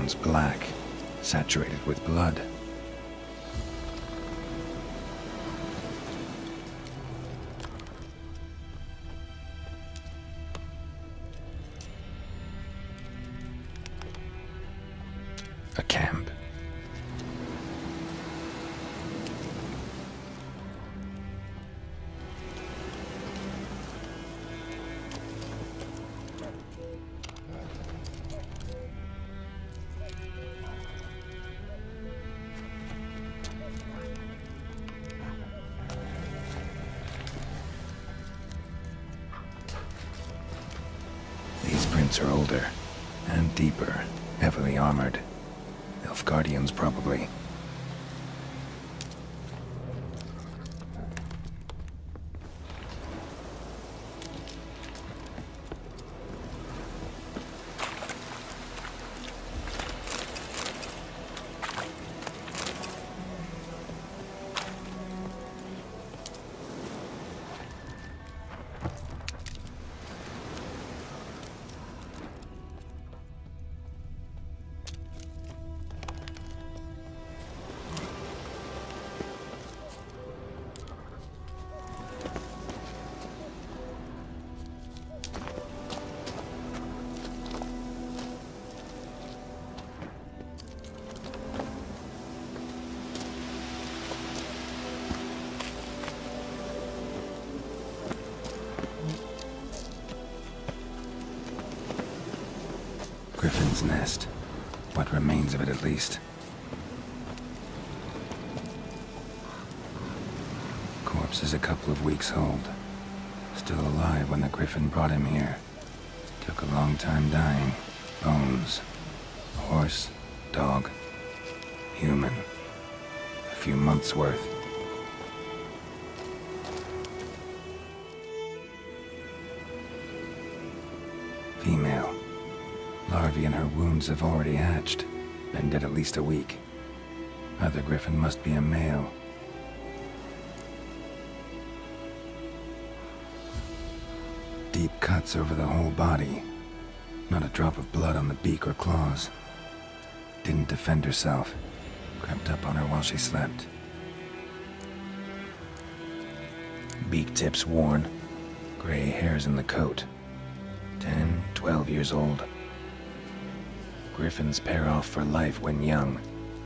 ground's black, saturated with blood. A camp. These prints are older and deeper, heavily armored. Nilfgaardians, probably. Griffin's nest. What remains of it, at least. Corpse is a couple of weeks old. Still alive when the Griffin brought him here. Took a long time dying. Bones. Horse, dog, human. A few months' worth. Female. Larvae in her wounds have already hatched. Been dead at least a week. Other Griffin must be a male. Deep cuts over the whole body. Not a drop of blood on the beak or claws. Didn't defend herself. Crept up on her while she slept. Beak tips worn. Gray hairs in the coat. 10, 12 years old. Griffins pair off for life when young.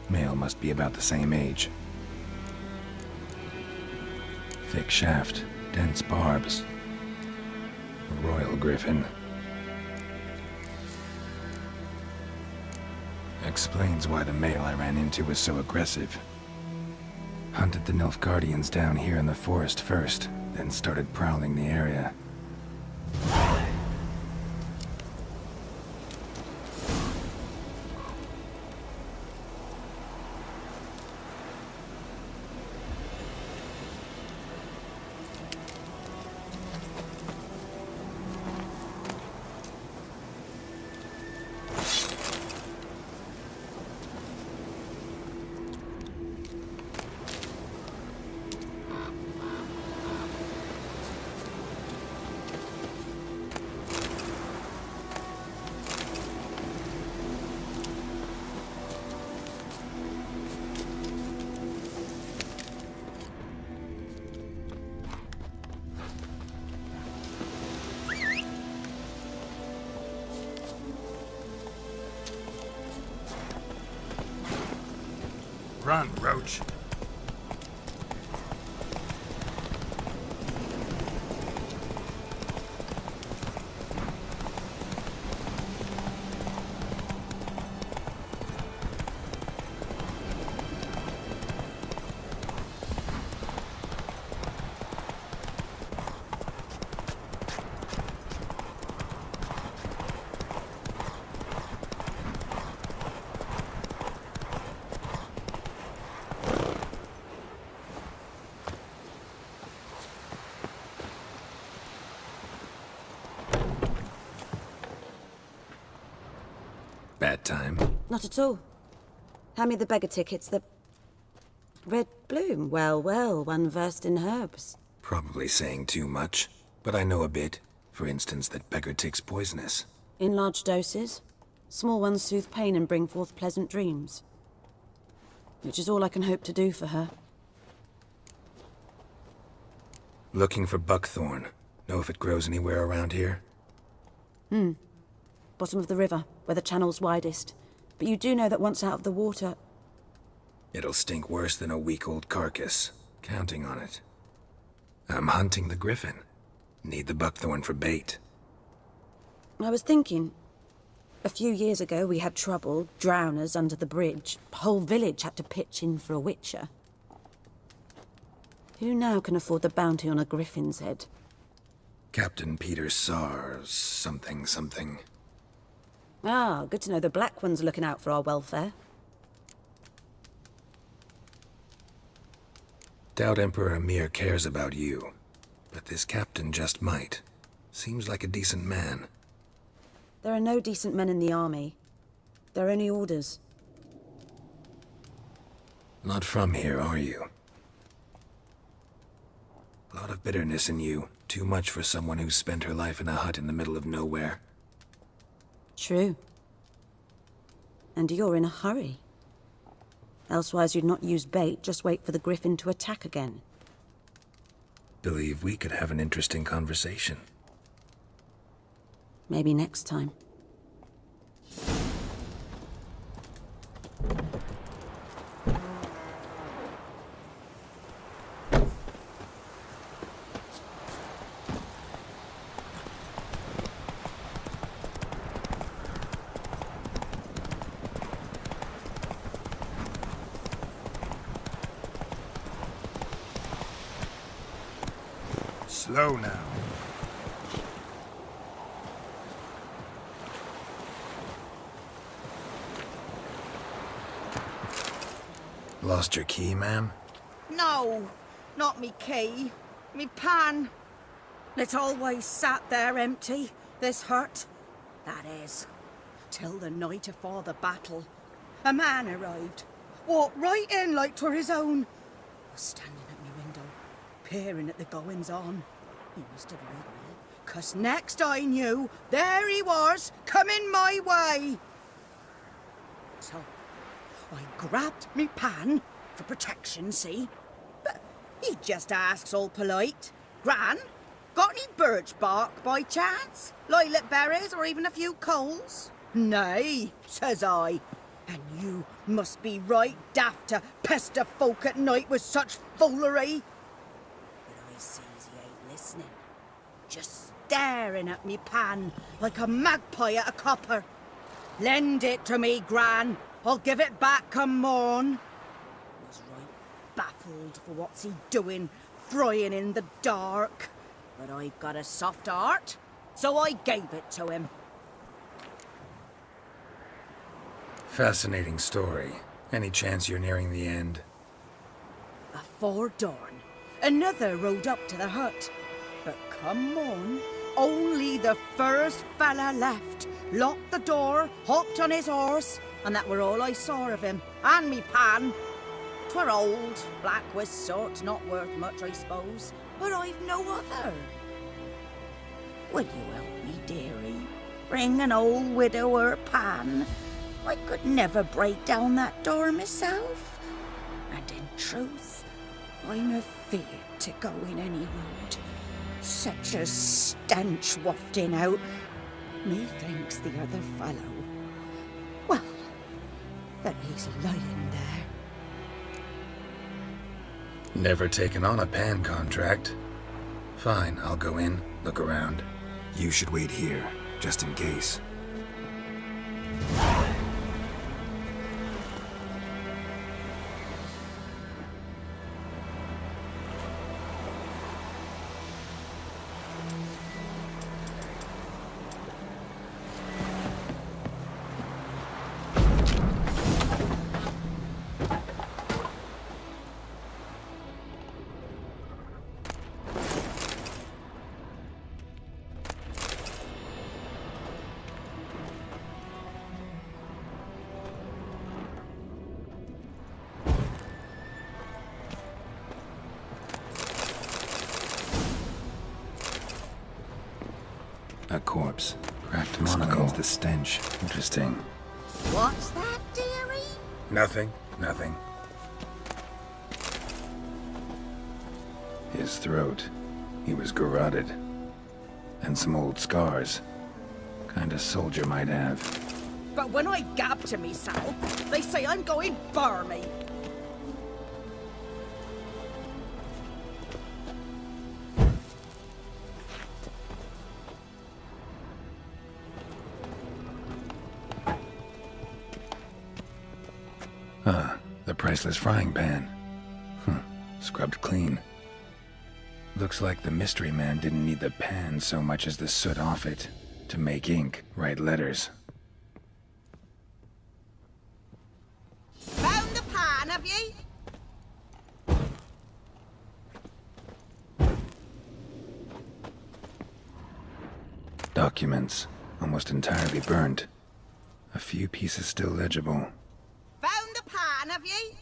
Male must be about the same age. Thick shaft, dense barbs. A royal griffin. Explains why the male I ran into was so aggressive. Hunted the Nilfgaardians down here in the forest first, then started prowling the area. Run, Roach. Bad time? Not at all. Hand me the beggar tickets, the... Red bloom. Well, well, one versed in herbs. Probably saying too much, but I know a bit. For instance, that beggar tick's poisonous. In large doses. Small ones soothe pain and bring forth pleasant dreams. Which is all I can hope to do for her. Looking for buckthorn. Know if it grows anywhere around here? Bottom of the river, where the channel's widest. But you do know that once out of the water... It'll stink worse than a week-old carcass. Counting on it. I'm hunting the griffin. Need the buckthorn for bait. I was thinking... A few years ago we had trouble, drowners under the bridge. Whole village had to pitch in for a witcher. Who now can afford the bounty on a griffin's head? Captain Peter Sars, something. Ah, good to know the Black One's looking out for our welfare. Doubt Emperor Emir cares about you, but this captain just might. Seems like a decent man. There are no decent men in the army. There are only orders. Not from here, are you? A lot of bitterness in you. Too much for someone who's spent her life in a hut in the middle of nowhere. True. And you're in a hurry. Elsewise you'd not use bait, just wait for the griffin to attack again. Believe we could have an interesting conversation. Maybe next time. Slow now. Lost your key, ma'am? No, not me key. Me pan. It's always sat there empty, this hut. That is, till the night afore the battle. A man arrived, walked right in like 'twere his own. Was standing at me window, peering at the goings-on. He must have read me, 'cause next I knew, there he was, coming my way. So, I grabbed me pan, for protection, see? But he just asks all polite, Gran, got any birch bark by chance? Lilac berries or even a few coals? Nay, says I. And you must be right daft to pester folk at night with such foolery. But I sees he ain't listening. Just staring at me pan like a magpie at a copper. Lend it to me, Gran. I'll give it back come morn. Was right baffled for what's he doing, frying in the dark. But I've got a soft heart, so I gave it to him. Fascinating story. Any chance you're nearing the end? Afore dawn, another rode up to the hut. But come on, only the first fella left. Locked the door, hopped on his horse, and that were all I saw of him. And me pan. 'Twere old, black with soot, not worth much, I suppose. But I've no other. Will you help me, dearie? Bring an old widower pan. I could never break down that door myself. And in truth, I'm afeard to go in any road. Such a stench wafting out. Methinks the other fellow. Well, that he's lying there. Never taken on a pan contract. Fine, I'll go in, look around. You should wait here, just in case. A corpse. Cracked explains the stench. Interesting. What's that, dearie? Nothing. Nothing. His throat. He was garroted. And some old scars. Kind of soldier might have. But when I gab to myself, they say I'm going barmy. The priceless frying pan. Scrubbed clean. Looks like the mystery man didn't need the pan so much as the soot off it to make ink, write letters. Found the pan, have ye? Documents, almost entirely burnt. A few pieces still legible. Found the pan, have ye?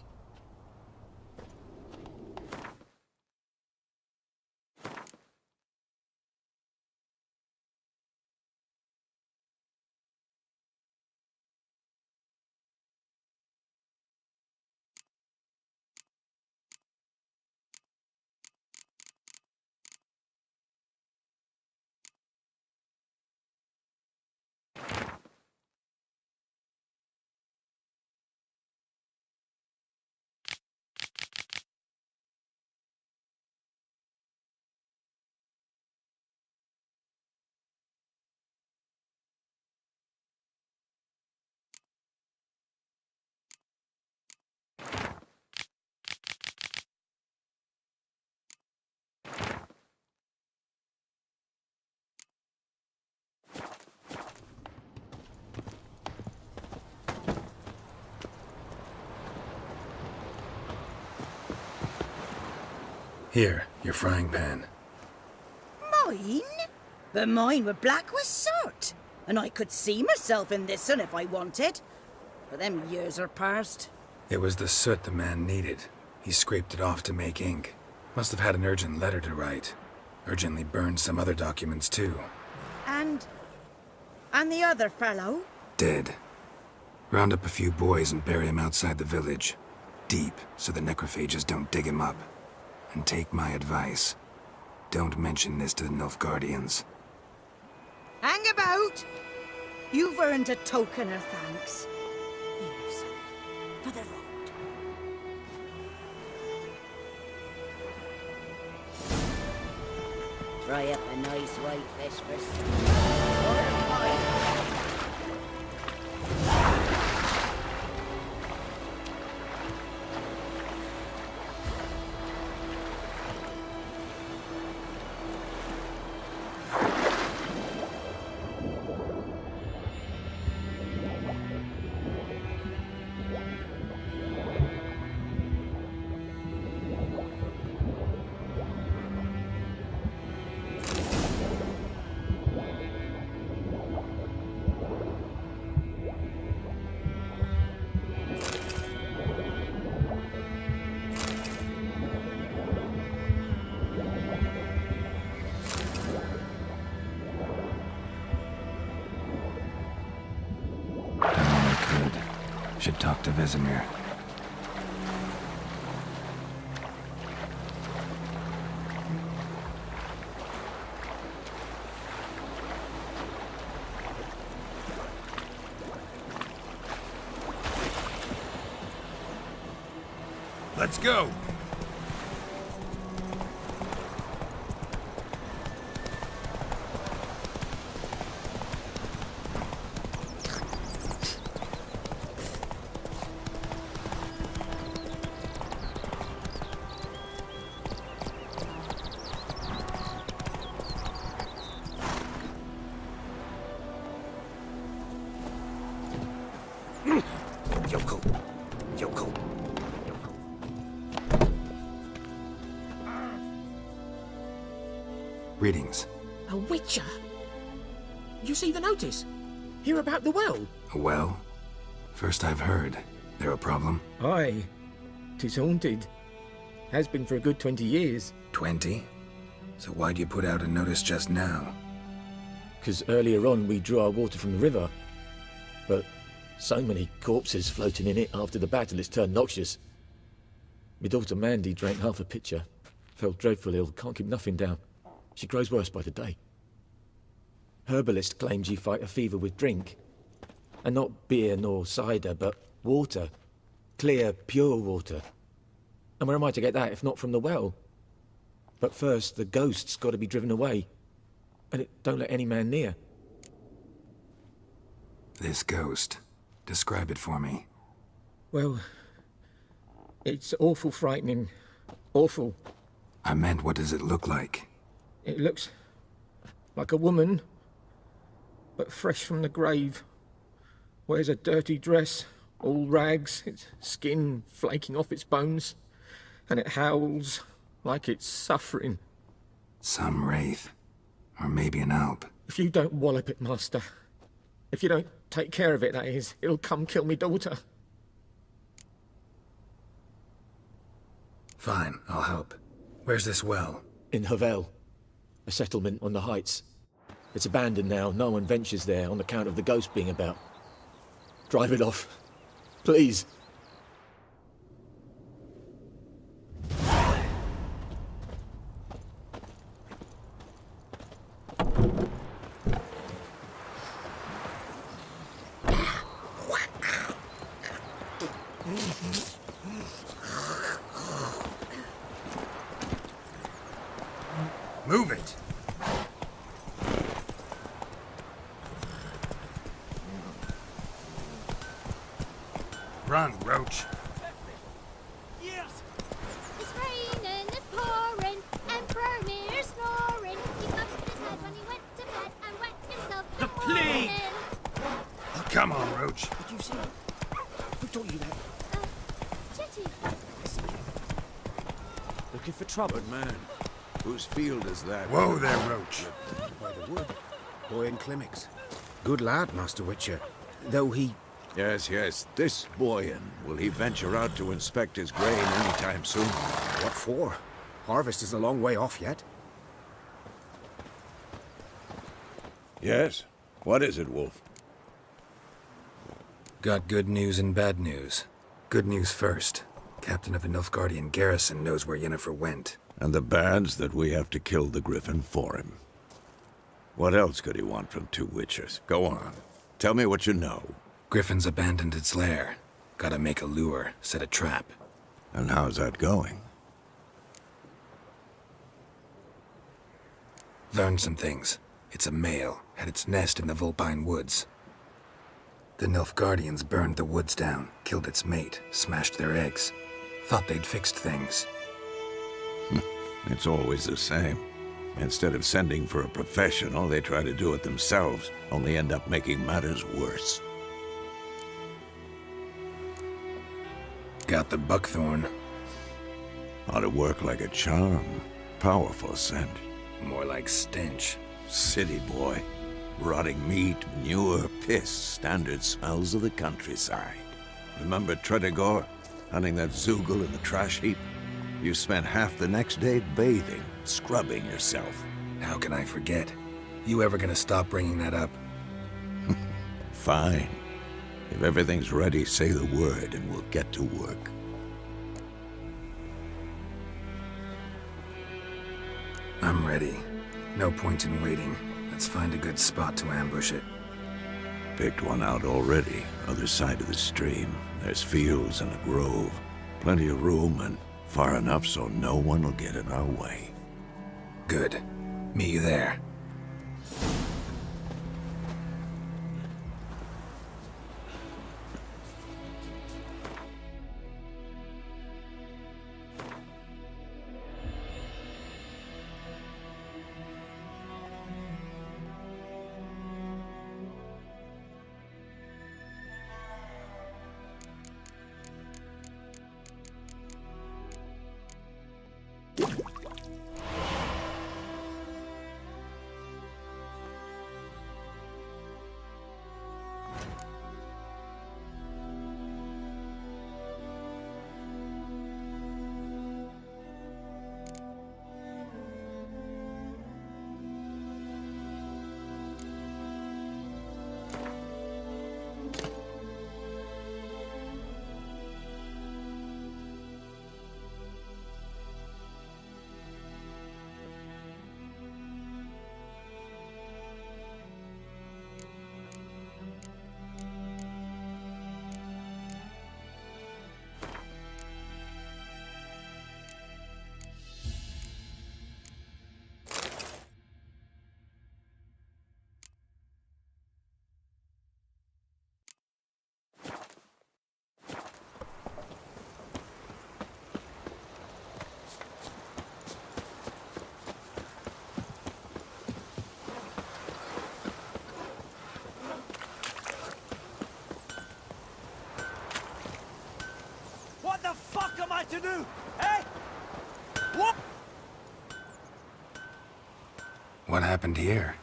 Here, your frying pan. Mine? But mine were black with soot. And I could see myself in this one if I wanted. But them years are past. It was the soot the man needed. He scraped it off to make ink. Must have had an urgent letter to write. Urgently burned some other documents too. And the other fellow? Dead. Round up a few boys and bury him outside the village. Deep, so the necrophages don't dig him up. And take my advice. Don't mention this to the Nilfgaardians. Hang about! You've earned a token of thanks. Here's for the road. Try up a nice white fish for Should talk to Vesemir. Let's go! Yokel. Yokel. Greetings. A witcher? You see the notice? Hear about the well? A well? First I've heard. There a problem? Aye. 'Tis haunted. Has been for a good 20 years. 20? So why'd you put out a notice just now? because earlier on we drew our water from the river. But so many corpses floating in it after the battle, it's turned noxious. My daughter Mandy drank half a pitcher, fell dreadful ill, can't keep nothing down. She grows worse by the day. Herbalist claims you fight a fever with drink. And not beer nor cider, but water. Clear, pure water. And where am I to get that if not from the well? But first, the ghost's got to be driven away. And it don't let any man near. This ghost. Describe it for me. Well, it's awful frightening. Awful. I meant, what does it look like? It looks like a woman, but fresh from the grave. Wears a dirty dress, all rags, its skin flaking off its bones, and it howls like it's suffering. Some wraith. Or maybe an alp. If you don't wallop it, Master, if you don't take care of it, that is, it'll come kill me daughter. Fine, I'll help. Where's this well? In Havel, a settlement on the heights. It's abandoned now, no one ventures there on account of the ghost being about. Drive it off, please. Move it! Run, Roach. Yes! It's raining, it's pouring, and Vermeer's snoring. He bumped his head when he went to bed and wet himself. The plague! Come on, Roach. Did you see? Who taught you that? Chitty. Looking for trouble, man. Whose field is that? Whoa there, Roach. By the wood. Boy in Climmix. Good lad, Master Witcher. Though he... Yes, yes. This Boyan. Will he venture out to inspect his grain anytime soon? What for? Harvest is a long way off yet. Yes. What is it, Wolf? Got good news and bad news. Good news first. Captain of the Nilfgaardian garrison knows where Yennefer went. And the bad's that we have to kill the Griffin for him. What else could he want from two witchers? Go on. Tell me what you know. Griffin's abandoned its lair. Gotta make a lure, set a trap. And how's that going? Learned some things. It's a male, had its nest in the Vulpine Woods. The Nilfgaardians burned the woods down, killed its mate, smashed their eggs. Thought they'd fixed things. It's always the same. Instead of sending for a professional, they try to do it themselves, only end up making matters worse. Got the buckthorn. Ought to work like a charm. Powerful scent. More like stench. City boy. Rotting meat, manure, piss, standard smells of the countryside. Remember Tredegor? Hunting that Zoogle in the trash heap? You spent half the next day bathing, scrubbing yourself. How can I forget? You ever gonna stop bringing that up? Fine. If everything's ready, say the word and we'll get to work. I'm ready. No point in waiting. Let's find a good spot to ambush it. Picked one out already, other side of the stream. There's fields and a grove. Plenty of room and far enough so no one will get in our way. Good. Meet you there. What happened here?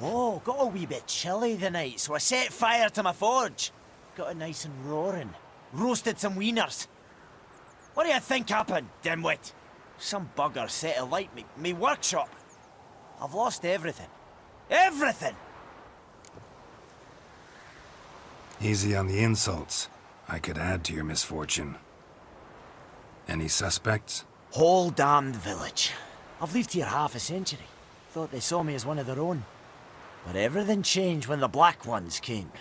Oh, got a wee bit chilly the night, so I set fire to my forge. Got it nice and roaring. Roasted some wieners. What do you think happened, dimwit? Some bugger set alight me workshop. I've lost everything. Everything! Easy on the insults. I could add to your misfortune. Any suspects? Whole damned village. I've lived here half a century. Thought they saw me as one of their own. But everything changed when the Black Ones came.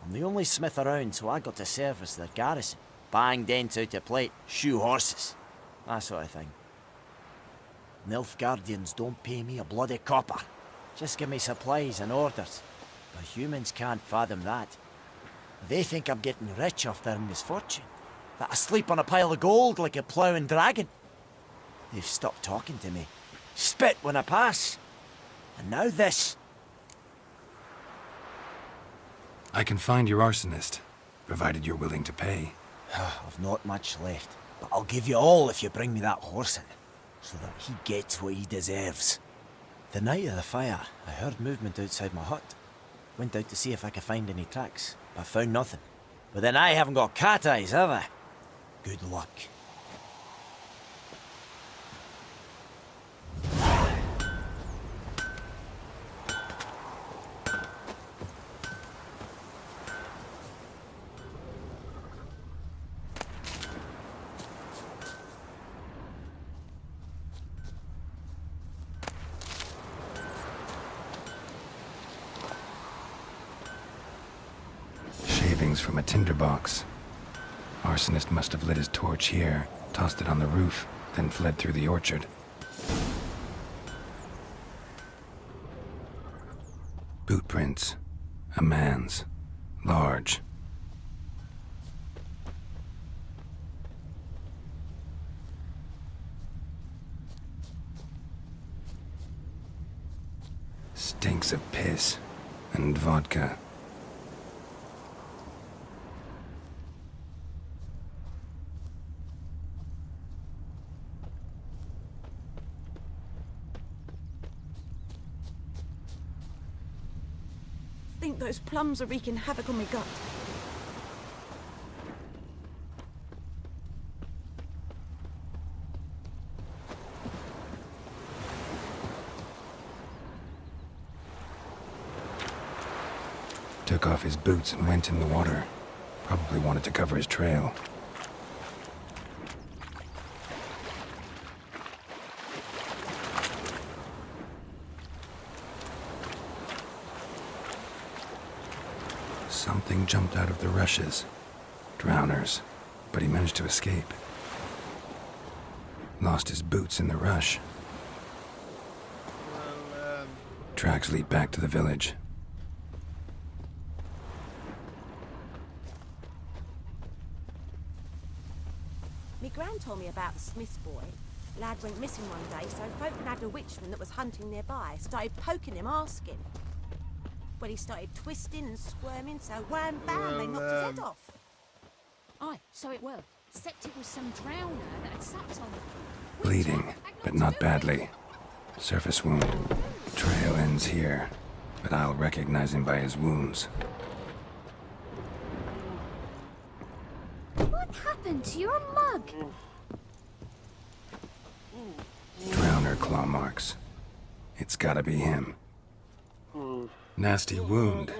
I'm the only smith around, so I got to service their garrison. Bang dents out of plate, shoe horses. That sort of thing. Nilfgaardians don't pay me a bloody copper. Just give me supplies and orders. But humans can't fathom that. They think I'm getting rich off their misfortune. That I sleep on a pile of gold like a ploughing dragon. They've stopped talking to me. Spit when I pass. And now this. I can find your arsonist, provided you're willing to pay. I've not much left, but I'll give you all if you bring me that horse in, so that he gets what he deserves. The night of the fire, I heard movement outside my hut. Went out to see if I could find any tracks, but found nothing. But then I haven't got cat eyes, have I? Good luck. Shavings from a tinderbox. Arsonist must have lit his torch here, tossed it on the roof, then fled through the orchard. Boot prints. A man's. Large. Stinks of piss and vodka. I think those plums are wreaking havoc on my gut. Took off his boots and went in the water. Probably wanted to cover his trail. Something jumped out of the rushes. Drowners. But he managed to escape. Lost his boots in the rush. Tracks lead back to the village. Me gran told me about the Smith's boy. Lad went missing one day, so folk nabbed a witchman that was hunting nearby. Started poking him, asking. Well, he started twisting and squirming, so wham bam, they knocked his head off. Aye, so it were. Except it was some drowner that had sapped on him. Bleeding, but not badly. Surface wound. Trail ends here, but I'll recognize him by his wounds. What happened to your mug? Drowner claw marks. It's gotta be him. Nasty wound.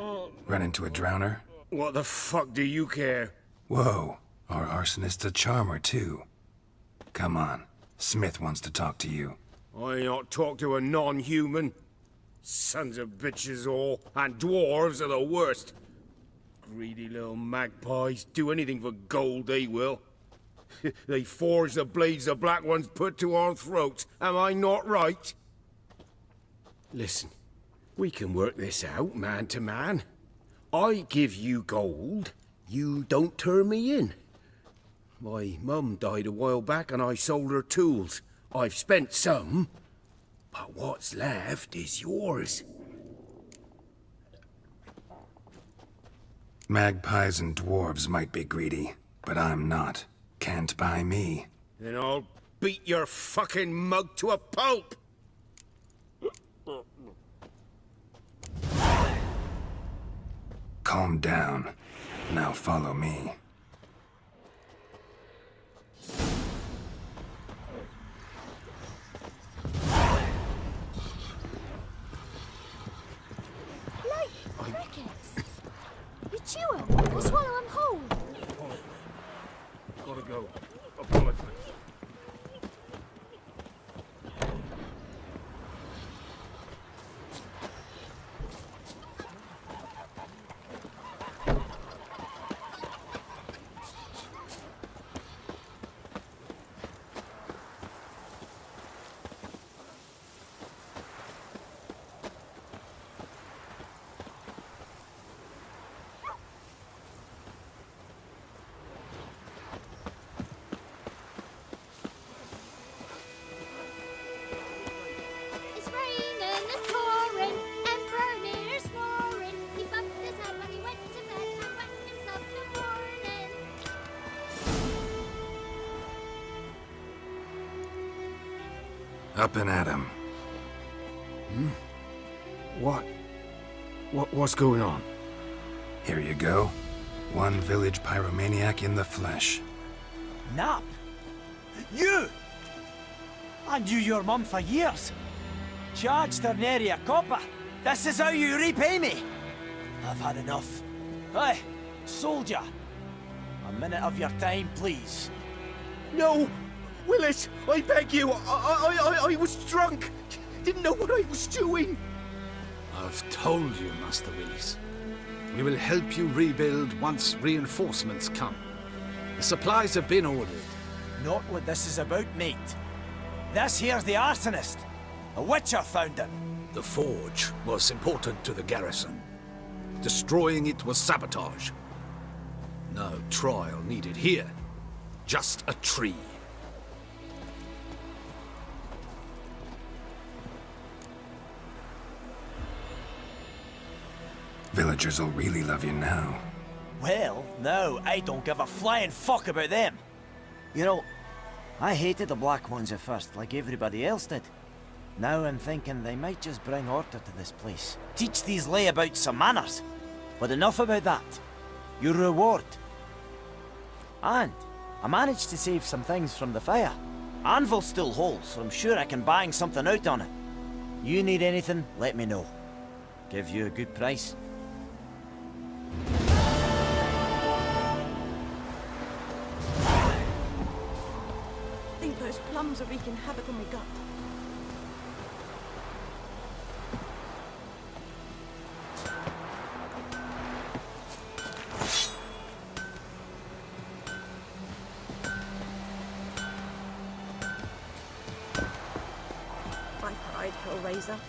Run into a drowner? What the fuck do you care? Whoa, our arsonist's a charmer too. Come on, Smith wants to talk to you. I not talk to a non-human. Sons of bitches all, and dwarves are the worst. Greedy little magpies, do anything for gold, they will. They forge the blades the Black Ones put to our throats, am I not right? Listen, we can work this out, man to man. I give you gold, you don't turn me in. My mum died a while back and I sold her tools. I've spent some, but what's left is yours. Magpies and dwarves might be greedy, but I'm not. Can't buy me. Then I'll beat your fucking mug to a pulp! Calm down. Now follow me. Like crickets. We chew 'em, we swallow 'em whole. Gotta go. Apologize. It's raining, it's pouring, Emperor Mirror snoring. He bumped his head when he went to bed and wet himself in the morning. Up and at 'em. What's going on? Here you go. One village pyromaniac in the flesh. Nap? You! I knew your mum for years. Charged her nary a copper. This is how you repay me. I've had enough. Hey, soldier. A minute of your time, please. No! Willis, I beg you. I was drunk. Didn't know what I was doing. I've told you, Master Willis. We will help you rebuild once reinforcements come. The supplies have been ordered. Not what this is about, mate. This here's the arsonist. A witcher found him. The forge was important to the garrison. Destroying it was sabotage. No trial needed here. Just a tree. Villagers will really love you now. Well, no, I don't give a flying fuck about them. You know, I hated the Black Ones at first, like everybody else did. Now I'm thinking they might just bring order to this place. Teach these layabouts some manners. But enough about that. Your reward. And I managed to save some things from the fire. Anvil still holds, so I'm sure I can bang something out on it. You need anything, let me know. Give you a good price. I think those plums are wreaking havoc on my gut. By pride, Hellraiser.